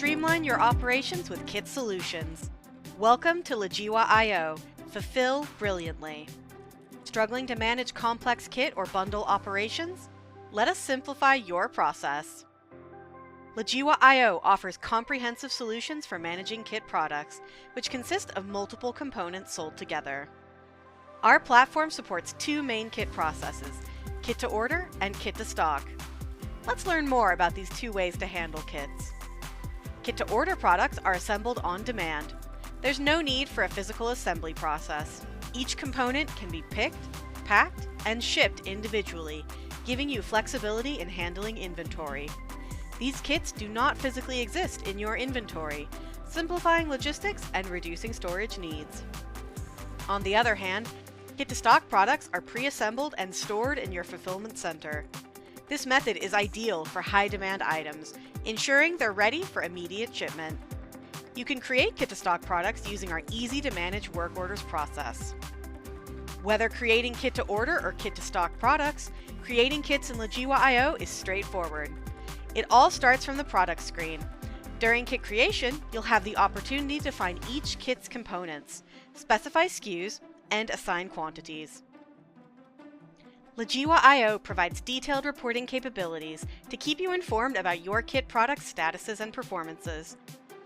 Streamline your operations with Kit Solutions. Welcome to Logiwa IO. Fulfill brilliantly. Struggling to manage complex kit or bundle operations? Let us simplify your process. Logiwa IO offers comprehensive solutions for managing kit products, which consist of multiple components sold together. Our platform supports two main kit processes, kit to order and kit to stock. Let's learn more about these two ways to handle kits. Kit to order products are assembled on demand. There's no need for a physical assembly process. Each component can be picked, packed, and shipped individually, giving you flexibility in handling inventory. These kits do not physically exist in your inventory, simplifying logistics and reducing storage needs. On the other hand, kit-to-stock products are pre-assembled and stored in your fulfillment center. This method is ideal for high-demand items, ensuring they're ready for immediate shipment. You can create kit-to-stock products using our easy-to-manage work orders process. Whether creating kit-to-order or kit-to-stock products, creating kits in Logiwa IO is straightforward. It all starts from the product screen. During kit creation, you'll have the opportunity to find each kit's components, specify SKUs, and assign quantities. Logiwa IO provides detailed reporting capabilities to keep you informed about your kit product statuses and performances.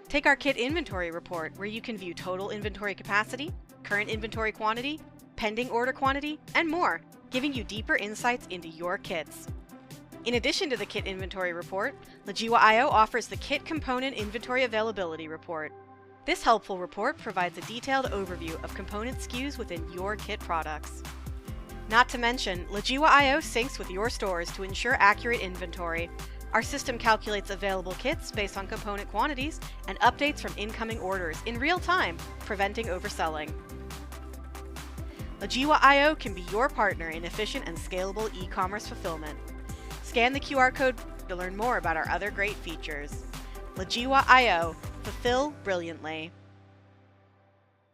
Take our kit inventory report, where you can view total inventory capacity, current inventory quantity, pending order quantity, and more, giving you deeper insights into your kits. In addition to the kit inventory report, Logiwa IO offers the kit component inventory availability report. This helpful report provides a detailed overview of component SKUs within your kit products. Not to mention, Logiwa IO syncs with your stores to ensure accurate inventory. Our system calculates available kits based on component quantities and updates from incoming orders in real time, preventing overselling. Logiwa IO can be your partner in efficient and scalable e-commerce fulfillment. Scan the QR code to learn more about our other great features. Logiwa IO. Fulfill brilliantly.